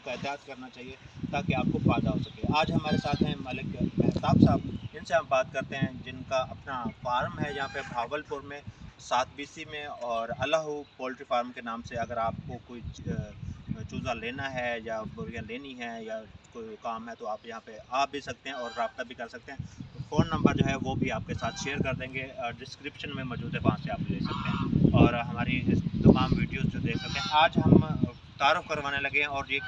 उसका एहतियात करना चाहिए ताकि आपको फ़ायदा हो सके। आज हमारे साथ हैं मलिक मेहताब साहब, इनसे हम बात करते हैं जिनका अपना फार्म है यहाँ पे भावलपुर में 7 BC में, और अल्लाह पोल्ट्री फार्म के नाम से। अगर आपको कोई चूज़ा लेना है या मुर्गियाँ लेनी है या कोई काम है तो आप यहाँ पे आ भी सकते हैं और रब्ता भी कर सकते हैं। तो फ़ोन नंबर जो है वो भी आपके साथ शेयर कर देंगे, डिस्क्रिप्शन में मौजूद है, वहाँ से आप ले सकते हैं और हमारी इस तमाम वीडियोस जो देख सकते हैं। आज हम तारुफ करवाने लगे हैं और ये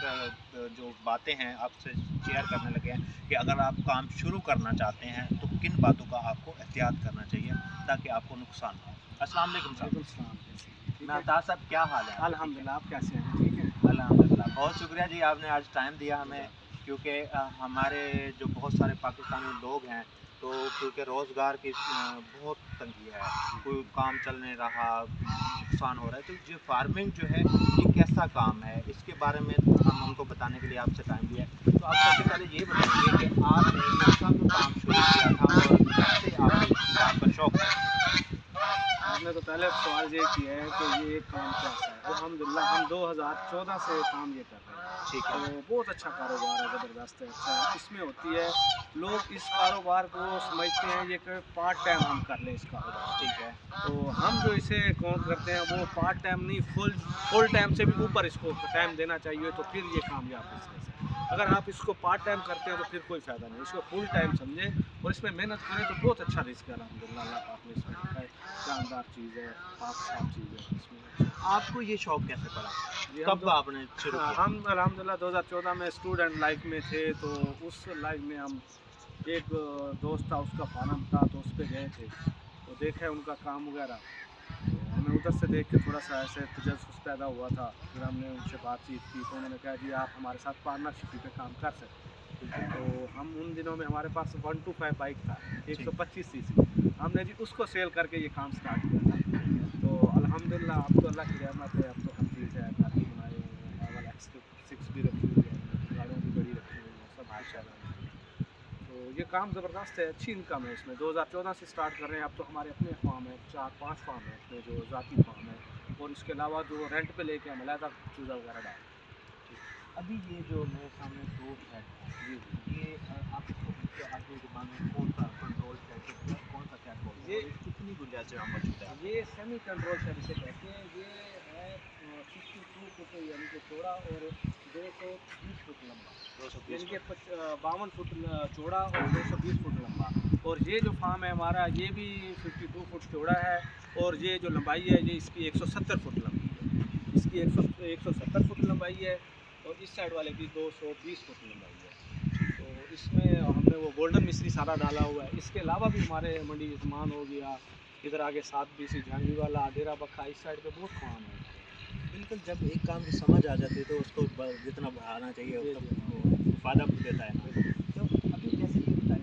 जो बातें हैं आपसे शेयर करने लगे हैं कि अगर आप काम शुरू करना चाहते हैं तो किन बातों का आपको एहतियात करना चाहिए ताकि आपको नुकसान ना हो। अस्सलाम वालेकुम साहब। मेहताब साहब, क्या हाल है? अल्हम्दुलिल्लाह, आप कैसे हैं? ठीक है, अल्हम्दुलिल्लाह। बहुत शुक्रिया जी, आपने आज टाइम दिया हमें, क्योंकि हमारे जो बहुत सारे पाकिस्तानी लोग हैं तो क्योंकि रोज़गार की बहुत तंगी है, कोई काम चल नहीं रहा, नुकसान हो रहा है। तो ये फार्मिंग जो है ये कैसा काम है, इसके बारे में हम उनको बताने के लिए आपसे टाइम दिया है। तो आप सबसे पहले ये बताइए कि आपने ये कब काम शुरू किया था और कब से आपको इस काम का शौक़ है? आपने तो पहले सवाल ये किया है कि ये काम कैसा है। अल्हम्दुलिल्लाह, हम 2014 से काम ये कर रहे हैं। ठीक है। तो बहुत अच्छा कारोबार है, ज़बरदस्त है, अच्छा है। इसमें होती है, लोग इस कारोबार को समझते हैं ये कि पार्ट टाइम हम कर लें इस कारोबार। ठीक है। तो हम जो इसे काउंट करते हैं वो पार्ट टाइम नहीं, फुल टाइम से भी ऊपर इसको टाइम देना चाहिए, तो फिर ये कामयाब बिजनेस है। अगर आप इसको पार्ट टाइम करते हैं तो फिर कोई फ़ायदा नहीं, इसको फुल टाइम समझें और इसमें मेहनत करें तो बहुत अच्छा रिस्क है। अल्हम्दुलिल्लाह, अल्लाह पाक ने इसमें रखा है, शानदार चीज़ है, पाक साफ चीज़ है इसमें। आपको ये शौक़ कैसे पड़ा? जी, कब आपने शुरू किया? हम अल्हम्दुलिल्लाह 2014 में स्टूडेंट लाइफ में थे, तो उस लाइफ में हम एक दोस्त था, उसका फार्म था, तो उस पर गए थे, तो देखे उनका काम वगैरह, तो हमें उधर से देख के थोड़ा सा ऐसे तजस्सुस पैदा हुआ था। फिर हमने उनसे बातचीत की तो उन्होंने कहा जी आप हमारे साथ पार्टनरशिप पे काम कर सकते हैं। तो हम उन दिनों में हमारे पास 125 बाइक था, 125 सीसी, हमने जी उसको सेल करके ये काम स्टार्ट किया था। तो अल्हम्दुलिल्लाह, अब तो अल्लाह की रहमत है, अब तो हर चीज़ है, घर भी बनाए हुए हैं, लेवल X6 भी रखी हुई है, गाड़ियाँ भी बड़ी रखी हुई हैं, सब माशाल्लाह। तो ये काम ज़बरदस्त है, अच्छी इनकम है इसमें। 2014 से स्टार्ट कर रहे हैं, अब तो हमारे अपने फार्म है, 4-5 फार्म है अपने जो ज़ाती फार्म है, और इसके अलावा जो रेंट पे लेके हम अलग चूज़ा वगैरह डालते हैं। अभी ये जो मेरे सामने 2 सेट हैं, जी, ये आपको आपके दिमाग में कौन सा कंट्रोल सेट है, कौन सा सेट बोलते हैं ये और ये कितनी गुंजाइश में मौजूद है? ये सेमी कंट्रोल सेट इसे कहते हैं। ये है 62 फुट यानी कि चौड़ा और 220 फुट लंबा, 220 यानी कि फुट। 52 फुट चौड़ा और 220 फुट लंबा। और ये जो फार्म है हमारा, ये भी 52 फुट चौड़ा है, और ये जो लंबाई है ये इसकी 170 फुट लंबी है, इसकी 170 फुट लंबाई है, और इस साइड वाले की 220 फुट लंबाई है। तो इसमें हमने वो गोल्डन मिस्त्री सारा डाला हुआ है। इसके अलावा भी हमारे मंडी इस्मान हो गया, इधर आगे 7 BC झांगी वाला, डेरा बखा, इस साइड पे बहुत फार्म है। बिल्कुल, जब एक काम की समझ आ जाती है तो उसको जितना बढ़ाना चाहिए जी, उतना फ़ायदा देता है ना। तो अभी जैसे ये बताया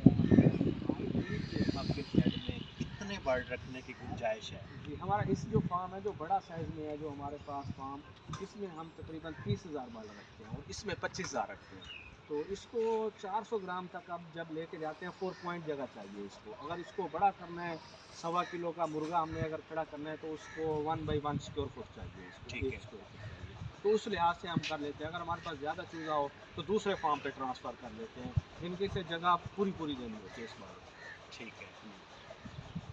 आपके शहर में कितने बर्ड रखने की गुंजाइश है? जी, हमारा इस जो फार्म है, जो बड़ा साइज़ में है जो हमारे पास फार्म, इसमें हम तकरीबन 30,000 बर्ड रखते हैं, और इसमें 25,000 रखते हैं। तो इसको 400 ग्राम तक अब जब लेके जाते हैं, 4 पॉइंट जगह चाहिए इसको। अगर इसको बड़ा करना है, 1.25 किलो का मुर्गा हमने अगर खड़ा करना है, तो उसको 1 बाई 1 स्क्वायर फुट चाहिए इसको, ठीक 1 है। स्क्वायर फुट चाहिए। तो उस लिहाज से हम कर लेते हैं। अगर हमारे पास ज़्यादा चूज़ा हो तो दूसरे फार्म पे ट्रांसफ़र कर लेते हैं, इनकी से जगह पूरी देनी होती है इस बार। ठीक है।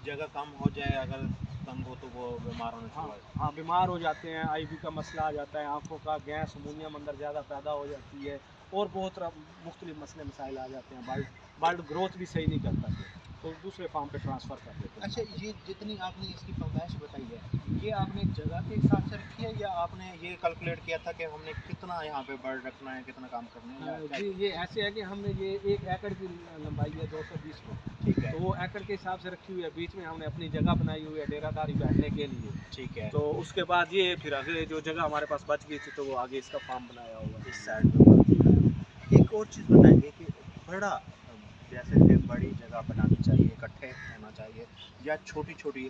जगह कम हो जाए अगर तंग हो तो वो बीमार होने हाँ, से हाँ, बीमार हो जाते हैं, आईवी का मसला आ जाता है, आँखों का गैस, अमोनियम अंदर ज़्यादा पैदा हो जाती है, और बहुत मुख्तलिफ मसले मसाइल आ जाते हैं। बर्ड ग्रोथ भी सही नहीं करता फिर, तो दूसरे फार्म पे ट्रांसफ़र कर देते हैं। अच्छा, ये जितनी आपने इसकी पैदाइश बताई है, ये आपने जगह के हिसाब से रखी है या आपने ये कैलकुलेट किया था कि हमने कितना यहाँ पे बर्ड रखना है, कितना काम करना है या क्या? जी, ये ऐसे है कि हमने ये 1 एकड़ की लंबाई है, 220 फुट, ठीक है। तो वो एकड़ के हिसाब से रखी हुई है। बीच में हमने अपनी जगह बनाई हुई है डेरादारी बैठने के लिए। ठीक है। तो उसके बाद ये फिर आगे जो जगह हमारे पास बच गई थी, तो वो आगे इसका फार्म बनाया हुआ है। इस साइड पे एक और चीज़ बताएंगे कि बड़ा जैसे कि बड़ी जगह बनानी चाहिए, इकट्ठे होना चाहिए, या छोटी छोटी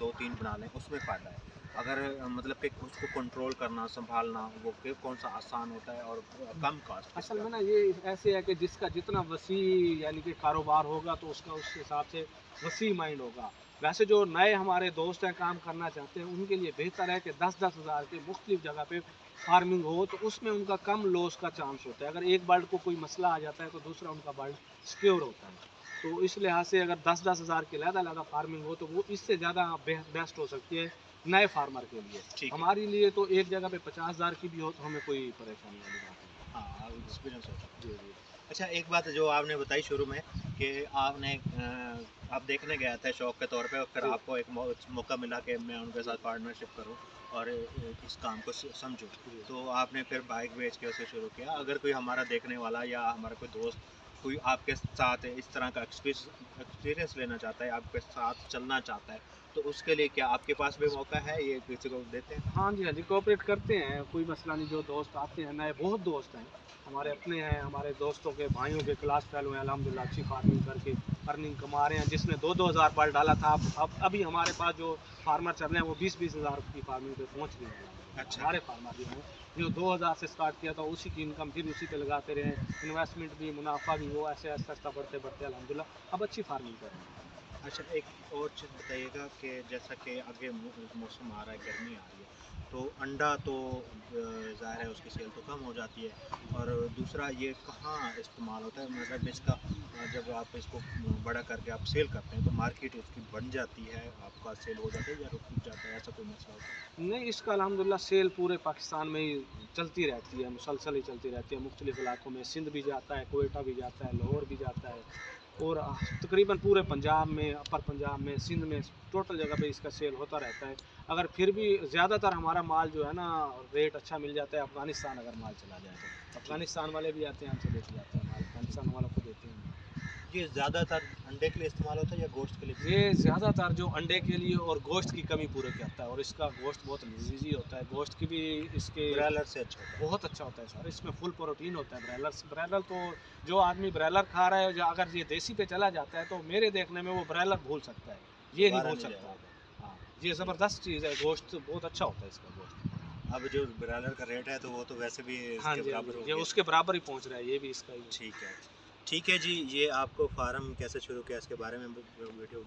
2-3 बना लें उसमें फ़ायदा है? अगर मतलब कि उसको कंट्रोल करना, संभालना वो कि कौन सा आसान होता है और कम कॉस्ट असल किसका? में ना ये ऐसे है कि जिसका जितना वसी यानी कि कारोबार होगा तो उसका उस हिसाब से वसी माइंड होगा। वैसे जो नए हमारे दोस्त हैं काम करना चाहते हैं उनके लिए बेहतर है कि 10-10 हज़ार के मुख्तलिफ जगह पे फार्मिंग हो तो उसमें उनका कम लॉस का चांस होता है। अगर एक बर्ड को कोई मसला आ जाता है तो दूसरा उनका बर्ड सिक्योर होता है। तो इस लिहाज से अगर 10-10 हज़ार की अलग-अलग फार्मिंग हो तो वो इससे ज़्यादा बेस्ट हो सकती है नए फार्मर के लिए। ठीक है। हमारे लिए तो एक जगह पे 50 हज़ार की भी हो तो हमें कोई परेशानी वाली बात नहीं। हाँ, एक्सपीरियंस होता है। जी, जी। अच्छा, एक बात जो आपने बताई शुरू में कि आपने आप देखने गए थे शौक के तौर पे और फिर जी, आपको एक मौका मिला कि मैं उनके साथ पार्टनरशिप करूं और इस काम को समझूं, जी। तो आपने फिर बाइक बेच के उसे शुरू किया। अगर कोई हमारा देखने वाला या हमारा कोई दोस्त कोई आपके साथ इस तरह का एक्सपीरियंस लेना चाहता है, आपके साथ चलना चाहता है, तो उसके लिए क्या आपके पास भी मौका है, ये किसी को देते हैं? हाँ जी, हाँ जी, कोऑपरेट करते हैं, कोई मसला नहीं। जो दोस्त आते हैं नए, बहुत दोस्त हैं, हमारे अपने हैं, हमारे दोस्तों के भाइयों के क्लास फेलो हैं, अल्हम्दुलिल्लाह अच्छी फार्मिंग करके अर्निंग कमा रहे हैं। जिसने 2-2 हज़ार पर डाला था, अब अभी हमारे पास जो फार्मर चल रहे हैं वो 20-20 हज़ार की फार्मिंग पे पहुँच गए हैं अल्हम्दुलिल्लाह। अच्छा। हमारे फार्मर जो हैं, जो 2000 से स्टार्ट किया था उसी की इनकम फिर उसी पे लगाते रहे, इन्वेस्टमेंट भी, मुनाफा भी, वो ऐसे आहिस्ता-आहिस्ता बढ़ते-बढ़ते अल्हम्दुलिल्लाह अब अच्छी फार्मिंग कर रहे हैं। अच्छा, एक और चीज़ बताइएगा कि जैसा कि आगे मौसम आ रहा है, गर्मी आ रही है, तो अंडा तो ज़ाहिर है उसकी सेल तो कम हो जाती है, और दूसरा ये कहाँ इस्तेमाल होता है, मतलब इसका जब आप इसको बड़ा करके आप सेल करते हैं तो मार्केट उसकी बन जाती है, आपका सेल हो जाता है या रुक जाता है, ऐसा कोई मसला होता है? नहीं, इसका अल्हम्दुलिल्लाह सेल पूरे पाकिस्तान में ही चलती रहती है, मुसलसल ही चलती रहती है। मुख्तलिफ़ इलाकों में सिंध भी जाता है, क्वेटा भी जाता है, लाहौर भी जाता है और तकरीबन पूरे पंजाब में, अपर पंजाब में, सिंध में, टोटल जगह पे इसका सेल होता रहता है। अगर फिर भी ज़्यादातर हमारा माल जो है ना रेट अच्छा मिल जाता है अफ़गानिस्तान अगर माल चला जाए तो। ठीक। अफ़गानिस्तान वाले भी आते हैं, हमसे लेके जाते हैं माल, अफ़गानिस्तान वालों को देते हैं। ये ज़्यादातर अंडे के लिए इस्तेमाल होता है या गोश्त के लिए भी? ये ज़्यादातर जो अंडे के लिए और गोश्त की कमी पूरी करता है और इसका गोश्त बहुत लज़ीज़ होता है। गोश्त की भी इसके ब्रॉयलर से अच्छा होता है? बहुत अच्छा होता है सर, इसमें फुल प्रोटीन होता है ब्रॉयलर से। ब्रॉयलर तो जो आदमी ब्रॉयलर खा रहा है, जो अगर ये देसी पे चला जाता है तो मेरे देखने में वो ब्रॉयलर भूल सकता है, ये नहीं दोबारा भूल नहीं सकता। जाएगा। हाँ, ये ज़बरदस्त चीज़ है, गोश्त बहुत अच्छा होता है इसका गोश्त। अब जो ब्रॉयलर का रेट है तो वो तो वैसे भी हाँ इसके जी, हाँ बराबर जी, हो ये गया। उसके बराबर ही पहुँच रहा है, ये भी इसका ही। ठीक है। ठीक है जी, ये आपको फ़ार्म कैसे शुरू किया इसके बारे में वीडियो